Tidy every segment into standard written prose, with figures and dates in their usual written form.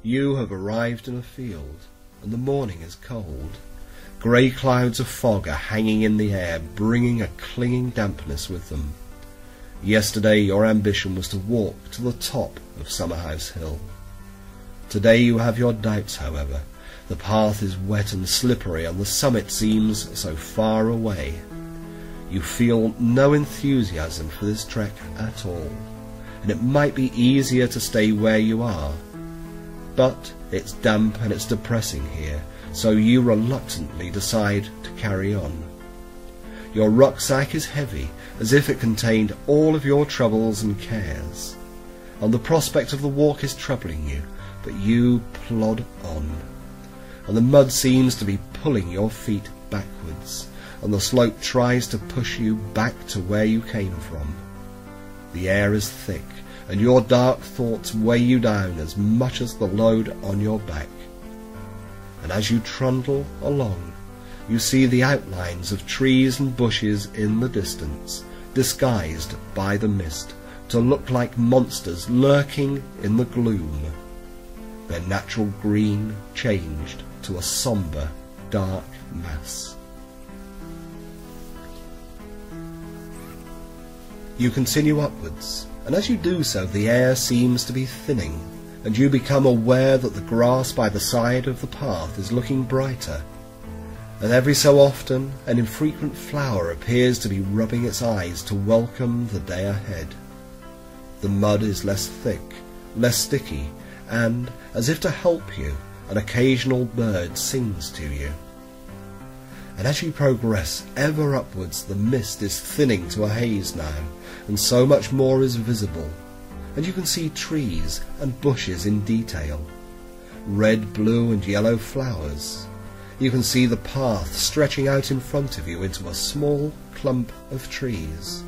You have arrived in a field, and the morning is cold. Grey clouds of fog are hanging in the air, bringing a clinging dampness with them. Yesterday your ambition was to walk to the top of Summerhouse Hill. Today you have your doubts, however. The path is wet and slippery, and the summit seems so far away. You feel no enthusiasm for this trek at all, and it might be easier to stay where you are. But it's damp and it's depressing here, so you reluctantly decide to carry on. Your rucksack is heavy, as if it contained all of your troubles and cares, and the prospect of the walk is troubling you, but you plod on, and the mud seems to be pulling your feet backwards, and the slope tries to push you back to where you came from. The air is thick, and your dark thoughts weigh you down as much as the load on your back. And as you trundle along, you see the outlines of trees and bushes in the distance, disguised by the mist, to look like monsters lurking in the gloom, their natural green changed to a sombre, dark mass. You continue upwards, and as you do so the air seems to be thinning, and you become aware that the grass by the side of the path is looking brighter, and every so often an infrequent flower appears to be rubbing its eyes to welcome the day ahead. The mud is less thick, less sticky, and, as if to help you, an occasional bird sings to you. And as you progress ever upwards, the mist is thinning to a haze now, and so much more is visible, and you can see trees and bushes in detail, red, blue and yellow flowers. You can see the path stretching out in front of you into a small clump of trees,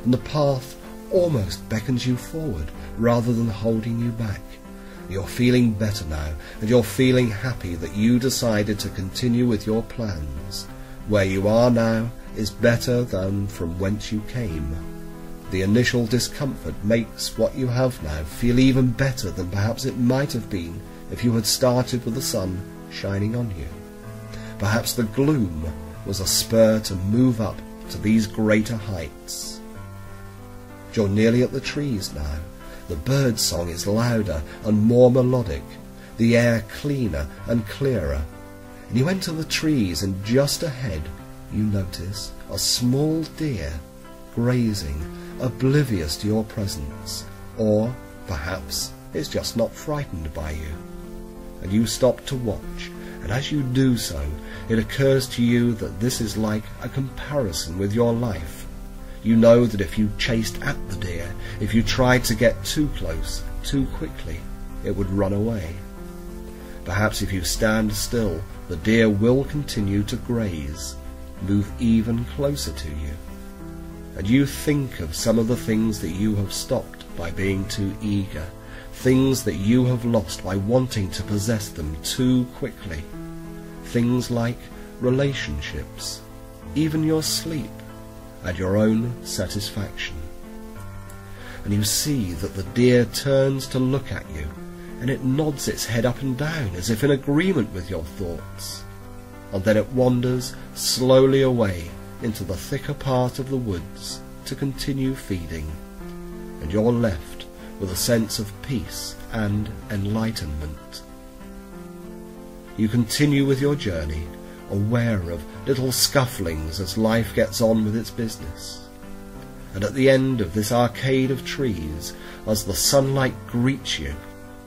and the path almost beckons you forward rather than holding you back. You're feeling better now, and you're feeling happy that you decided to continue with your plans. Where you are now is better than from whence you came. The initial discomfort makes what you have now feel even better than perhaps it might have been if you had started with the sun shining on you. Perhaps the gloom was a spur to move up to these greater heights. You're nearly at the trees now. The bird song is louder and more melodic, the air cleaner and clearer, and you enter the trees, and just ahead you notice a small deer grazing, oblivious to your presence, or perhaps it's just not frightened by you. And you stop to watch, and as you do so, it occurs to you that this is like a comparison with your life. You know that if you chased at the deer, if you tried to get too close, too quickly, it would run away. Perhaps if you stand still, the deer will continue to graze, move even closer to you. And you think of some of the things that you have stopped by being too eager, things that you have lost by wanting to possess them too quickly. Things like relationships, even your sleep, and your own satisfaction. And you see that the deer turns to look at you, and it nods its head up and down as if in agreement with your thoughts, and then it wanders slowly away into the thicker part of the woods to continue feeding, and you're left with a sense of peace and enlightenment. You continue with your journey, aware of little scufflings as life gets on with its business. And at the end of this arcade of trees, as the sunlight greets you,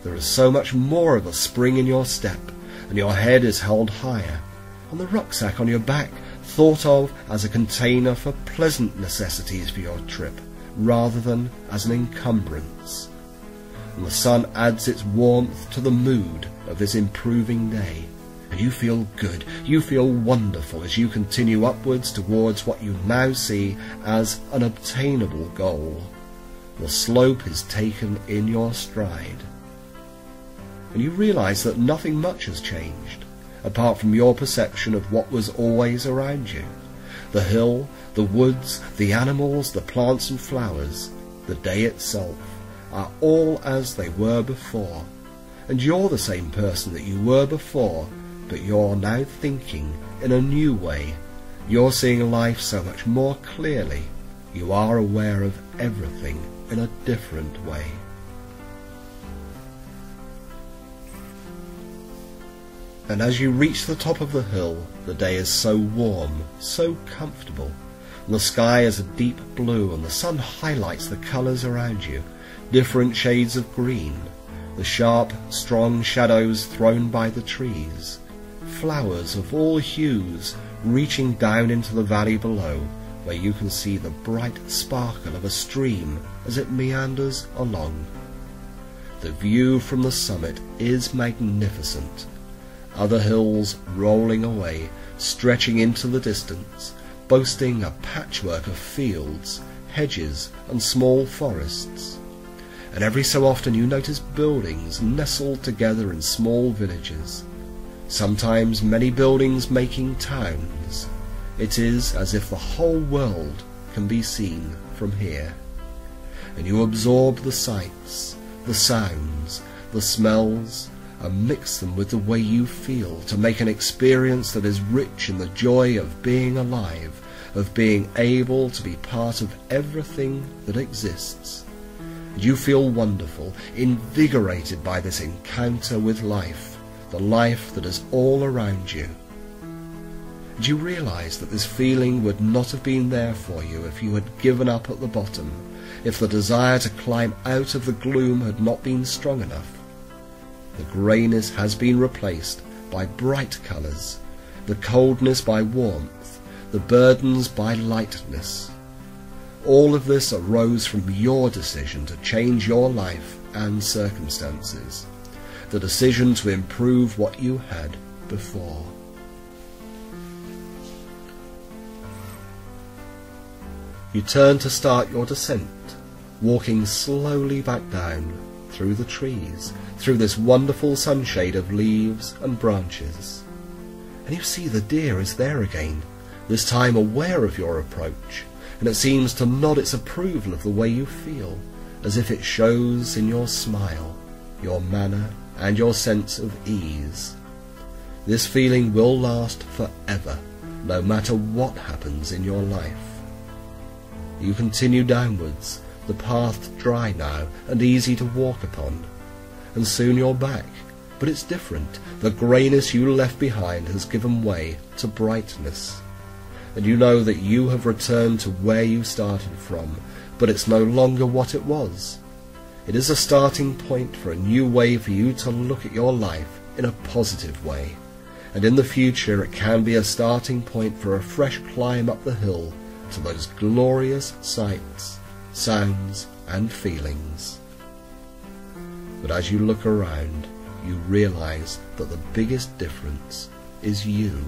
there is so much more of a spring in your step, and your head is held higher, and the rucksack on your back thought of as a container for pleasant necessities for your trip, rather than as an encumbrance. And the sun adds its warmth to the mood of this improving day, and you feel good, you feel wonderful as you continue upwards towards what you now see as an obtainable goal. The slope is taken in your stride, and you realize that nothing much has changed, apart from your perception of what was always around you. The hill, the woods, the animals, the plants and flowers, the day itself, are all as they were before, and you're the same person that you were before, but you're now thinking in a new way. You're seeing life so much more clearly. You are aware of everything in a different way. And as you reach the top of the hill, the day is so warm, so comfortable. The sky is a deep blue and the sun highlights the colours around you, different shades of green, the sharp, strong shadows thrown by the trees, flowers of all hues reaching down into the valley below, where you can see the bright sparkle of a stream as it meanders along. The view from the summit is magnificent. Other hills rolling away, stretching into the distance, boasting a patchwork of fields, hedges and small forests. And every so often you notice buildings nestled together in small villages, sometimes many buildings making towns. It is as if the whole world can be seen from here. And you absorb the sights, the sounds, the smells, and mix them with the way you feel to make an experience that is rich in the joy of being alive, of being able to be part of everything that exists. And you feel wonderful, invigorated by this encounter with life, the life that is all around you. And you realize that this feeling would not have been there for you if you had given up at the bottom, if the desire to climb out of the gloom had not been strong enough. The greyness has been replaced by bright colours, the coldness by warmth, the burdens by lightness. All of this arose from your decision to change your life and circumstances, the decision to improve what you had before. You turn to start your descent, walking slowly back down through the trees, through this wonderful sunshade of leaves and branches. And you see the deer is there again, this time aware of your approach, and it seems to nod its approval of the way you feel, as if it shows in your smile, your manner, and your sense of ease. This feeling will last forever, no matter what happens in your life. You continue downwards, the path dry now and easy to walk upon, and soon you're back, but it's different. The greyness you left behind has given way to brightness, and you know that you have returned to where you started from, but it's no longer what it was. It is a starting point for a new way for you to look at your life in a positive way, and in the future it can be a starting point for a fresh climb up the hill to those glorious sights, sounds and feelings. But as you look around, you realize that the biggest difference is you.